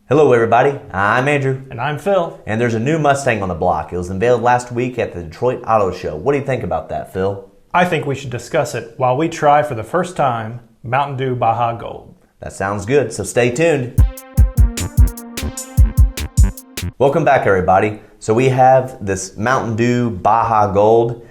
Hello everybody, I'm Andrew. And I'm Phil. And there's a new Mustang on the block. It was unveiled last week at the Detroit Auto Show. What do you think about that, Phil? I think we should discuss it while we try for the first time Mountain Dew Baja Gold. That sounds good, so stay tuned. Welcome back everybody. So we have this Mountain Dew Baja Gold.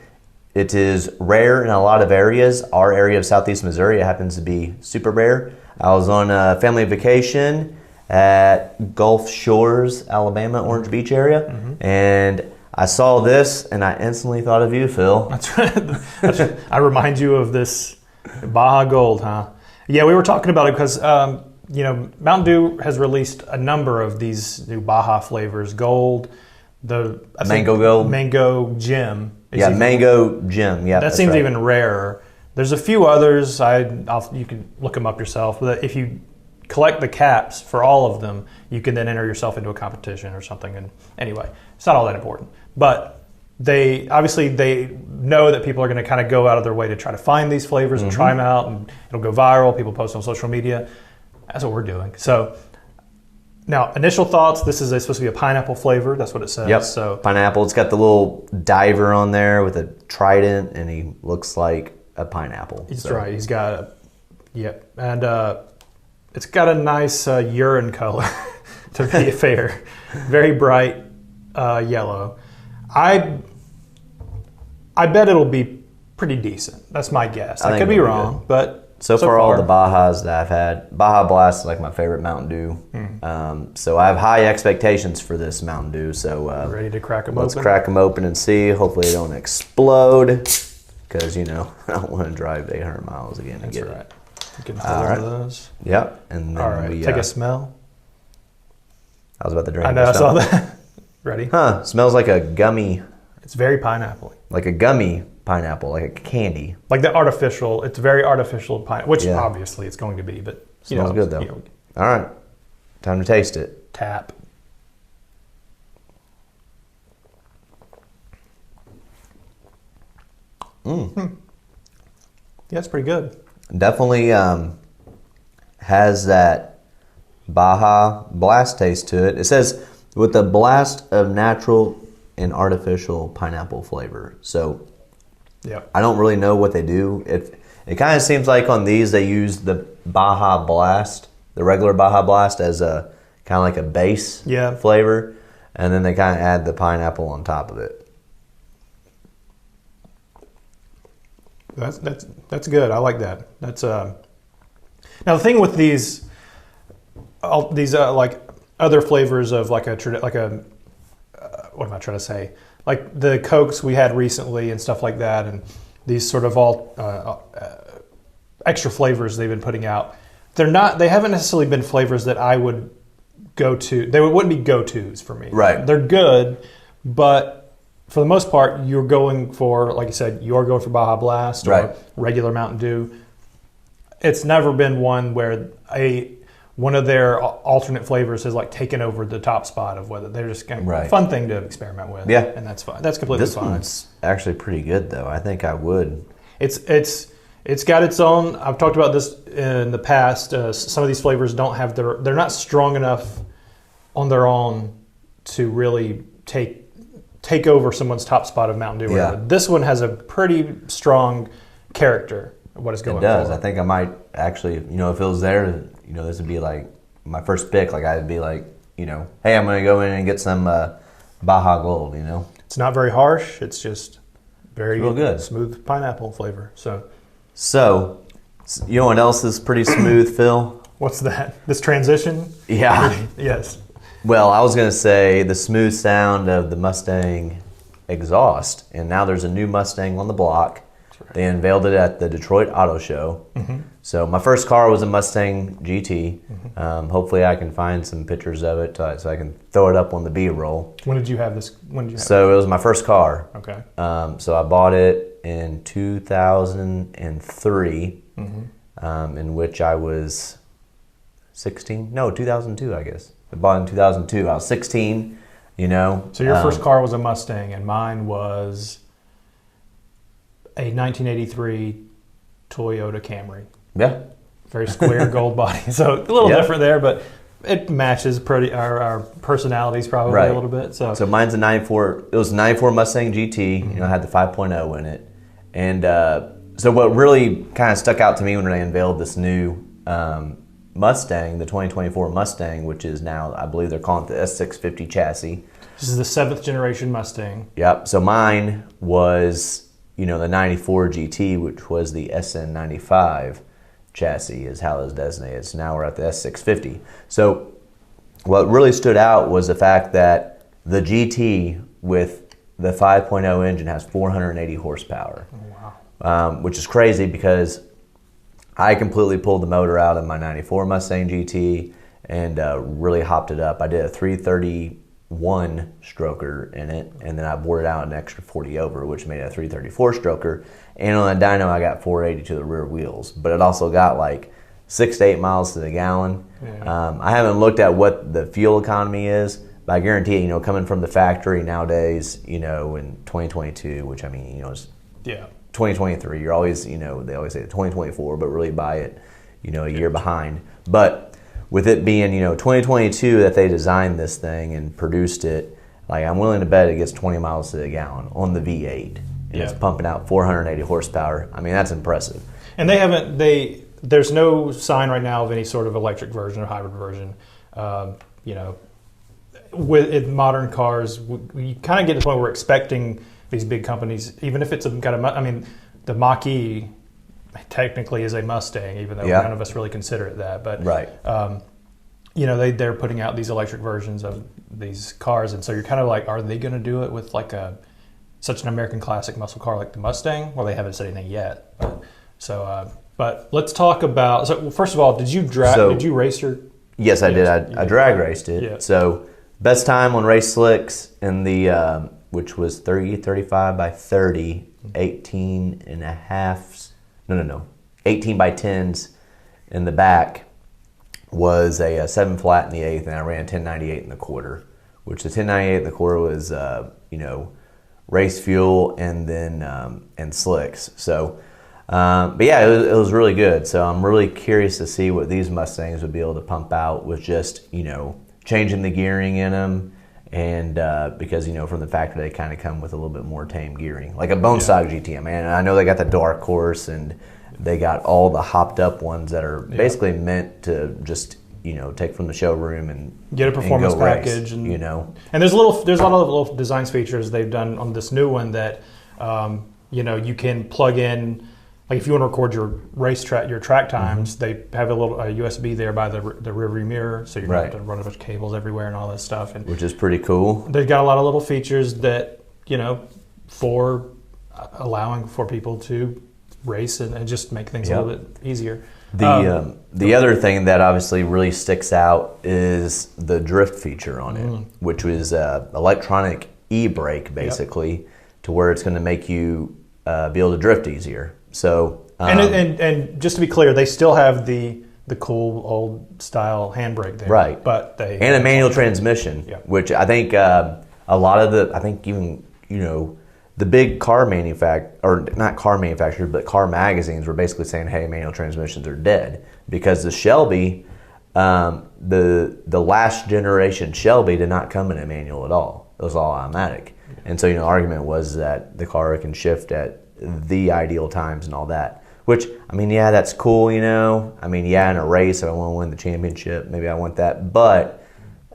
It is rare in a lot of areas. Our area of Southeast Missouri happens to be super rare. I was on a family vacation at Gulf Shores, Alabama, Orange Beach area, and I saw this and I instantly thought of you, Phil. That's right. I remind you of this Baja Gold, huh? Yeah, we were talking about it because Mountain Dew has released a number of these new Baja flavors. Gold, Mango Gold, Mango Gem. Mango Gem. Yeah, that seems right. Even rarer. There's a few others. You can look them up yourself. But if you collect the caps for all of them, you can then enter yourself into a competition or something. And anyway, it's not all that important. But they know that people are going to kind of go out of their way to try to find these flavors and try them out, and it'll go viral. People post on social media. That's what we're doing. So now, initial thoughts. This is supposed to be a pineapple flavor. That's what it says. Yep. So pineapple. It's got the little diver on there with a trident, and he looks like a pineapple. That's right. He's got and it's got a nice urine color, to be fair. Very bright yellow. I bet it'll be pretty decent. That's my guess. I could be wrong, but so far all the Bajas that I've had, Baja Blast is like my favorite Mountain Dew. So I have high expectations for this Mountain Dew. So ready to crack them open? Let's crack them open and see. Hopefully they don't explode, because I don't want to drive 800 miles again. That's get right. It. You can fill one of those. Yep. And then all right. Take a smell. I was about to drink. I know. I saw that. Ready? Huh? Smells like a gummy. It's very pineapple. Like a gummy pineapple, like a candy. Like the artificial. It's very artificial pineapple, which obviously it's going to be, but smells good though. All right, time to taste it. Tap. Yeah, it's pretty good. Definitely has that Baja Blast taste to it. It says with a blast of natural and artificial pineapple flavor. So I don't really know what they do. It kind of seems like on these they use the Baja Blast, the regular Baja Blast, as a kind of like a base flavor, and then they kind of add the pineapple on top of it. That's good. I like that. That's now the thing with these like other flavors of what am I trying to say? Like the Cokes we had recently and stuff like that, and these sort of all extra flavors they've been putting out. They haven't necessarily been flavors that I would go to. They wouldn't be go-tos for me. Right. They're good, but for the most part, you're going for, like you said, you're going for Baja Blast or regular Mountain Dew. It's never been one where one of their alternate flavors has like taken over the top spot of whether they're just kind of a fun thing to experiment with. Yeah, and that's fine. That's completely fine. This one's actually pretty good though. I think I would. It's got its own. I've talked about this in the past. Some of these flavors don't have they're not strong enough on their own to really take over someone's top spot of Mountain Dew. Yeah. This one has a pretty strong character of what it's going for. It does. I think I might actually, if it was there, this would be like my first pick. Like I'd be like, hey, I'm going to go in and get some Baja Gold, It's not very harsh. It's just very real good. Smooth pineapple flavor. So, you know what else is pretty smooth, Phil? What's that? This transition? Yeah. Yes. Well, I was going to say the smooth sound of the Mustang exhaust, and now there's a new Mustang on the block. Right. They unveiled it at the Detroit Auto Show. So my first car was a Mustang GT. Hopefully I can find some pictures of it so I can throw it up on the B-roll. When did you have this? So it was my first car. Okay. So I bought it in 2003, in which I was 16. No, 2002, I guess. I bought it in 2002. I was 16, So your first car was a Mustang, and mine was a 1983 Toyota Camry. Yeah. Very square gold body. So a little different there, but it matches pretty our personalities probably Right. a little bit. So mine's a 94. It was a 94 Mustang GT. You know, had the 5.0 in it. And so what really kind of stuck out to me when they unveiled this new Mustang, the 2024 Mustang, which is now, I believe they're calling it the S650 chassis. This is the 7th generation Mustang. Yep. So mine was, you know, the 94 GT, which was the SN95 chassis, is how it was designated. So now we're at the S650. So what really stood out was the fact that the GT with the 5.0 engine has 480 horsepower. Oh, wow. Which is crazy because I completely pulled the motor out of my 94 Mustang GT and really hopped it up. I did a 331 stroker in it, and then I bored out an extra 40 over, which made it a 334 stroker. And on the dyno, I got 480 to the rear wheels, but it also got like 6 to 8 miles to the gallon. Yeah. I haven't looked at what the fuel economy is, but I guarantee you know, coming from the factory nowadays, you know, in 2022, which I mean, you know, is Yeah. 2023, you're always, you know, they always say 2024, but really buy it, you know, a year behind. But with it being, you know, 2022 that they designed this thing and produced it, like I'm willing to bet it gets 20 miles to the gallon on the V8. And it's pumping out 480 horsepower. I mean, that's impressive. And there's no sign right now of any sort of electric version or hybrid version. You know, in modern cars, we kind of get to the point where we're expecting these big companies, even if it's the Mach-E technically is a Mustang, even though none of us really consider it that. But right. You know, they're putting out these electric versions of these cars, and so you're kind of like, are they going to do it with like such an American classic muscle car like the Mustang? Well, they haven't said anything yet. But let's talk about. So first of all, did you race your? Yes, I did. I drag raced it. Yeah. So best time on race slicks in the which was 35 by 30, 18 and a half. No, 18 by 10s in the back was a 7 flat in the eighth, and I ran 1098 in the quarter. Which the 1098 in the quarter was you know, race fuel and then and slicks. So. But yeah, it was really good. So I'm really curious to see what these Mustangs would be able to pump out with just, you know, changing the gearing in them. And because, you know, from the factory, they kind of come with a little bit more tame gearing. Like a bone stock GT, man. I know they got the dark horse and they got all the hopped up ones that are basically meant to just, you know, take from the showroom and get a performance and go package. race, and you know. And there's a lot of little design features they've done on this new one that, you know, you can plug in. Like if you want to record your track times, they have a little USB there by the rearview mirror, so you don't have to run a bunch of cables everywhere and all that stuff. And which is pretty cool. They've got a lot of little features that, you know, for allowing for people to race and just make things a little bit easier. The other thing that obviously really sticks out is the drift feature on it, which was electronic e-brake basically, to where it's going to make you be able to drift easier. So and just to be clear, they still have the cool old style handbrake there, right? But and a manual transmission, which I think a lot of even you know, the big car not car manufacturers, but car magazines were basically saying, hey, manual transmissions are dead because the Shelby, the last generation Shelby did not come in a manual at all. It was all automatic, and so, you know, the argument was that the car can shift at the ideal times and all that, which, I mean, yeah, that's cool, you know. I mean, yeah, in a race, if I want to win the championship, maybe I want that. But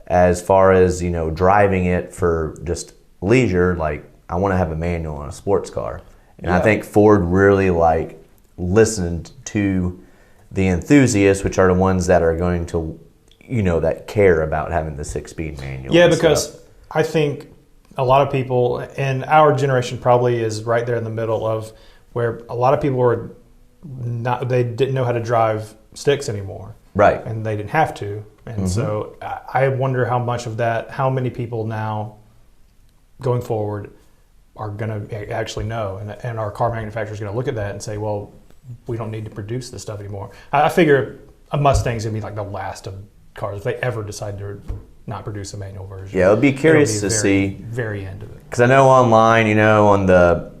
as far as, you know, driving it for just leisure, like, I want to have a manual on a sports car. And I think Ford really, like, listened to the enthusiasts, which are the ones that are going to, you know, that care about having the 6-speed manual. Yeah, because I think a lot of people, and our generation probably is right there in the middle of where a lot of people they didn't know how to drive sticks anymore. Right. And they didn't have to. And so I wonder how much of that, how many people now going forward are going to actually know. And our car manufacturer is going to look at that and say, well, we don't need to produce this stuff anymore. I figure a Mustang's going to be like the last of cars if they ever decide to not produce a manual version. Yeah, I'll be curious to see very end of it. Because I know online, you know, on the,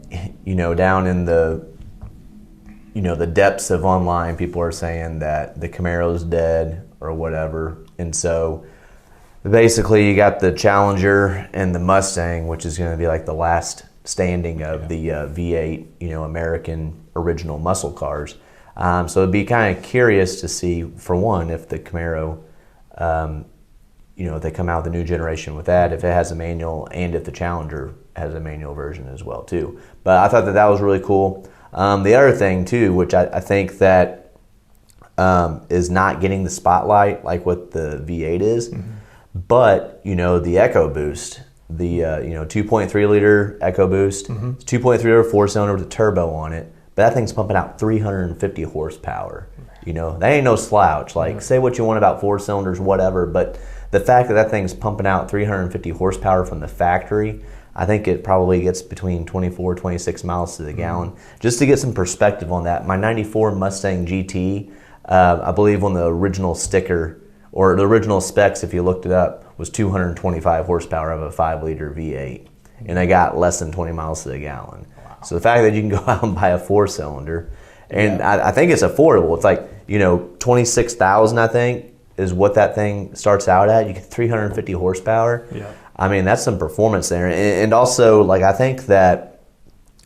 you know, down in the, you know, the depths of online, people are saying that the Camaro's dead or whatever, And so basically you got the Challenger and the Mustang, which is going to be like the last standing of the V8, American original muscle cars. So it'd be kind of curious to see, for one, if the Camaro, if they come out with a new generation with that, if it has a manual, and if the Challenger has a manual version as well too. But I thought that was really cool. The other thing too, which I think that is not getting the spotlight like what the V8 is, but the EcoBoost, the 2.3 liter EcoBoost, it's 2.3 liter 4-cylinder with a turbo on it, but that thing's pumping out 350 horsepower. That ain't no slouch. Like, say what you want about 4-cylinders, whatever, but the fact that thing's pumping out 350 horsepower from the factory, I think it probably gets between 24, 26 miles to the gallon. Just to get some perspective on that, my 94 Mustang GT, I believe on the original sticker, or the original specs, if you looked it up, was 225 horsepower of a 5-liter V8. And I got less than 20 miles to the gallon. Wow. So the fact that you can go out and buy a 4-cylinder, and I think it's affordable. It's like, $26,000, I think, is what that thing starts out at. You get 350 horsepower. Yeah. I mean, that's some performance there. And also, like, I think that,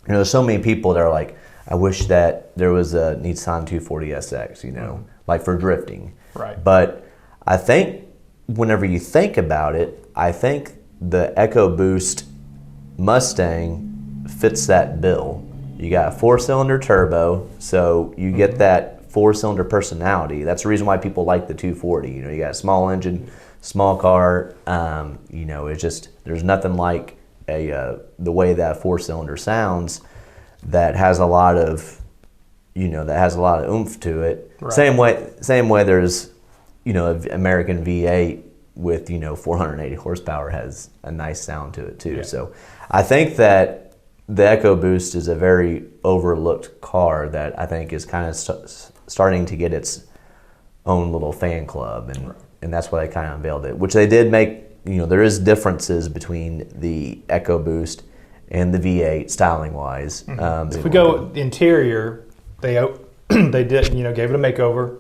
there's so many people that are like, I wish that there was a Nissan 240SX, like for drifting. Right. But I think whenever you think about it, I think the EcoBoost Mustang fits that bill. You got a 4-cylinder turbo, so you get that 4-cylinder personality. That's the reason why people like the 240. You got a small engine, small car. It's just, there's nothing like the way that 4-cylinder sounds that has a lot of, oomph to it. Right. Same way there's, American V8 with, 480 horsepower has a nice sound to it too. Yeah. So I think that the EcoBoost is a very overlooked car that I think is kind of starting to get its own little fan club, and that's why they kind of unveiled it, which they did make. There is differences between the EcoBoost and the V8 styling wise. If we go interior, they did gave it a makeover,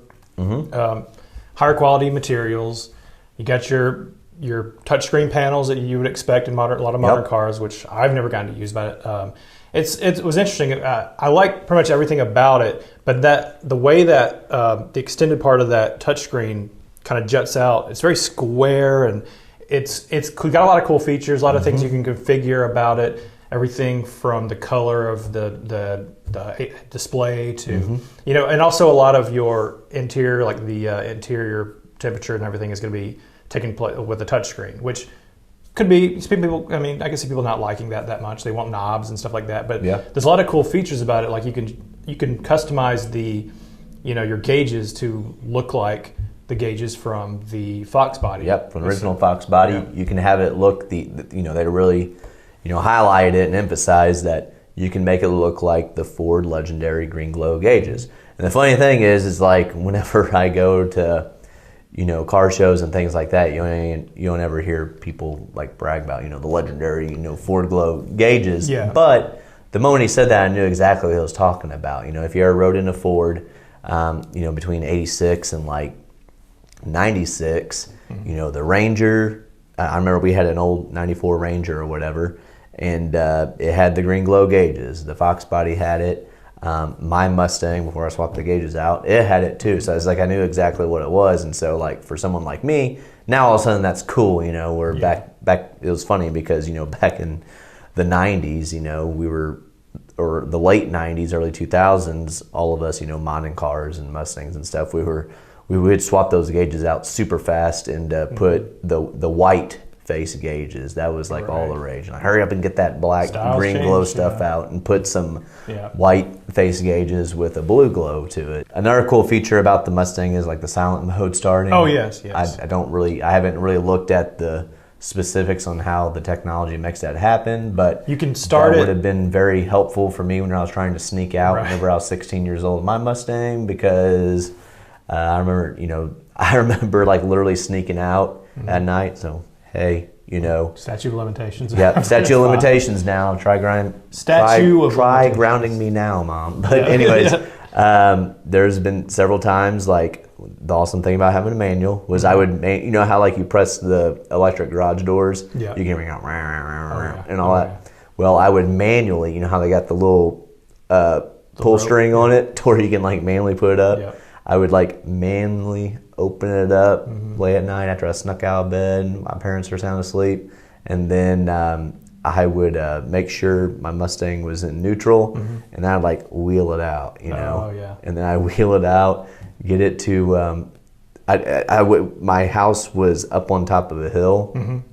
higher quality materials. You got your touchscreen panels that you would expect in a lot of modern cars, which I've never gotten to use, but it was interesting. I like pretty much everything about it, but the way that the extended part of that touchscreen kind of juts out, it's very square, and it's got a lot of cool features, a lot of things you can configure about it. Everything from the color of the display to and also a lot of your interior, like the interior temperature and everything, is going to be taking place with the touchscreen, which could be some people. I mean, I can see people not liking that much. They want knobs and stuff like that. But there's a lot of cool features about it. Like you can customize the your gauges to look like the gauges from the Fox body. Yep, from the original Fox body. Yep. You can have it look they really highlight it and emphasize that you can make it look like the Ford legendary green glow gauges. And the funny thing is like whenever I go to car shows and things like that, you don't ever hear people like brag about, the legendary, Ford Glow gauges. Yeah. But the moment he said that, I knew exactly what he was talking about. If you ever rode in a Ford, between 86 and like 96, the Ranger, I remember we had an old 94 Ranger or whatever, and it had the green glow gauges. The Fox body had it. My Mustang, before I swapped the gauges out, it had it too. So it's like I knew exactly what it was. And so like for someone like me, now all of a sudden that's cool. Where back it was funny because back in the 90s, we were, or the late 90s, early 2000s, all of us, modding cars and Mustangs and stuff, we would swap those gauges out super fast and put the white face gauges. That was like all the rage. And I hurry up and get that black green glow stuff out and put some white face gauges with a blue glow to it. Another cool feature about the Mustang is like the silent mode starting. Oh yes. I haven't really looked at the specifics on how the technology makes that happen, but you can start that would have been very helpful for me when I was trying to sneak out whenever I was 16 years old in my Mustang, because I remember like literally sneaking out at night. So hey, statute of limitations. Yeah, statute of limitations now. Try grounding me now, Mom. But anyways, there's been several times like the awesome thing about having a manual was I would, you know how like you press the electric garage doors, Yeah. you can ring out and all that. Yeah. Well, I would manually, you know how they got the little pull rope, string on it to where you can like manually put it up. Yeah. I would like manually open it up late at night after I snuck out of bed. My parents were sound asleep, and then I would make sure my Mustang was in neutral, and I'd like wheel it out, you know. Oh, yeah. And then I wheel it out, get it to. My house was up on top of a hill, and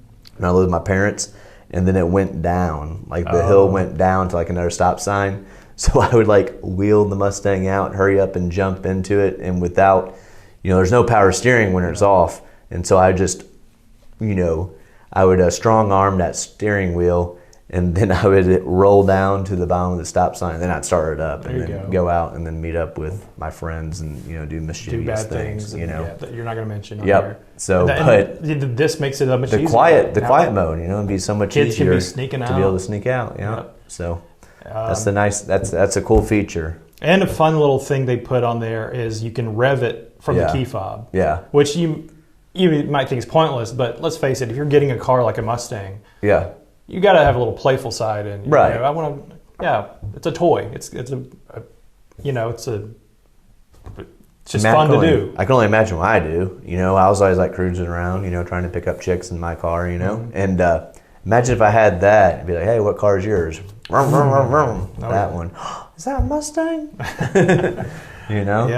I lived with my parents, and then it went down. Like the hill went down to like another stop sign. So I would like wheel the Mustang out, hurry up and jump into it, and without, you know, there's no power steering when it's off, and so I just, you know, I would strong arm that steering wheel, and then I would roll down to the bottom of the stop sign, and then I'd start it up, and then go out and then meet up with my friends and, you know, do mischievous things, you know. that you're not going to mention on Yep. here. So, but this makes it much easier. The quiet mode, you know, it'd be so much Kids easier can be sneaking to out. be able to sneak out, you know. Yep. So that's a cool feature. And a fun little thing they put on there is you can rev it from the key fob. Yeah. Which you might think is pointless, but let's face it, if you're getting a car like a Mustang, Yeah. you got to have a little playful side, and Right. You know, I want to. Yeah, it's a toy. It's just fun to do. I can only imagine what I do. You know, I was always like cruising around, you know, trying to pick up chicks in my car, you know. And imagine if I had that and be like, hey, what car is yours? Vroom, vroom, vroom, vroom. That one. Is that a Mustang? You know?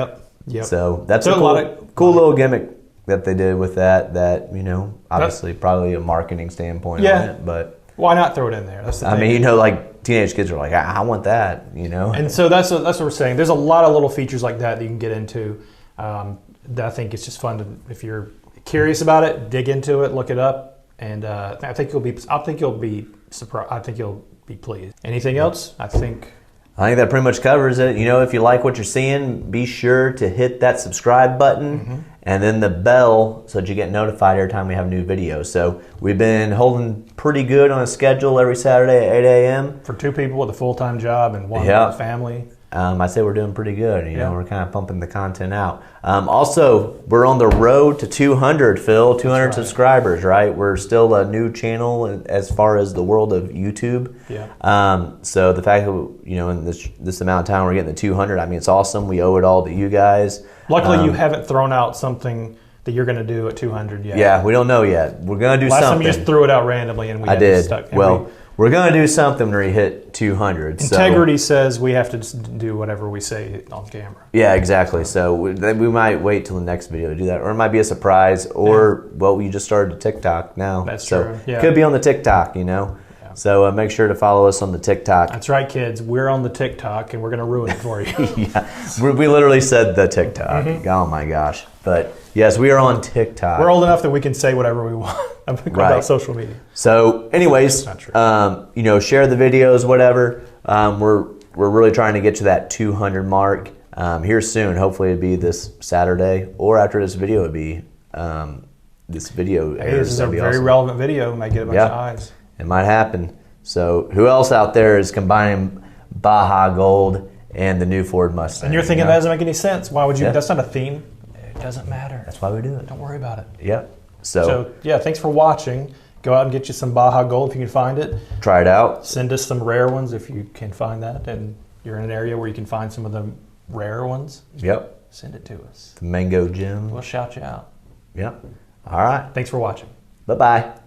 Yep. So that's So a cool little gimmick that they did with that, you know, obviously probably a marketing standpoint on it, but why not throw it in there? That's the thing. I mean, you know, like teenage kids are like, I want that, you know. And so that's what we're saying. There's a lot of little features like that you can get into. That I think it's just fun to, if you're curious about it, dig into it, look it up, and I think you'll be surprised. I think you'll be pleased. Anything else? I think that pretty much covers it. You know, if you like what you're seeing, be sure to hit that subscribe button and then the bell so that you get notified every time we have new videos. So we've been holding pretty good on a schedule every Saturday at 8 a.m. for two people with a full-time job and one family. I'd say we're doing pretty good. You know, we're kind of pumping the content out. Also, we're on the road to 200, Phil, 200 subscribers, right? We're still a new channel as far as the world of YouTube. Yeah. So the fact that, you know, in this amount of time we're getting the 200, I mean, it's awesome. We owe it all to you guys. Luckily, you haven't thrown out something that you're going to do at 200 yet. Yeah, we don't know yet. We're going to do something. Last time you just threw it out randomly and we I had did. stuck. We're going to do something when we hit 200. Integrity says we have to just do whatever we say on camera. Yeah, exactly. So we might wait till the next video to do that. Or it might be a surprise. Or, well, we just started TikTok now. That's so true. Yeah. Could be on the TikTok, you know. Yeah. So make sure to follow us on the TikTok. That's right, kids. We're on the TikTok, and we're going to ruin it for you. Yeah, we literally said the TikTok. Oh, my gosh. But, yes, we are on TikTok. We're old enough that we can say whatever we want about social media. So, anyways, you know, share the videos, whatever. We're really trying to get to that 200 mark here soon. Hopefully, it'll be this Saturday, or after this video, it'll be this video. Hey, this is a very relevant video. It might get a bunch of eyes. It might happen. So, who else out there is combining Baja Gold and the new Ford Mustang? And you're thinking that doesn't make any sense. Why would you? That's not a theme. It doesn't matter. That's why we do it. Don't worry about it. Yep. So yeah, thanks for watching. Go out and get you some Baja Gold if you can find it. Try it out. Send us some rare ones if you can find that, and you're in an area where you can find some of the rare ones. Yep. Send it to us. The Mango Gem. We'll shout you out. Yep. All right. Thanks for watching. Bye-bye.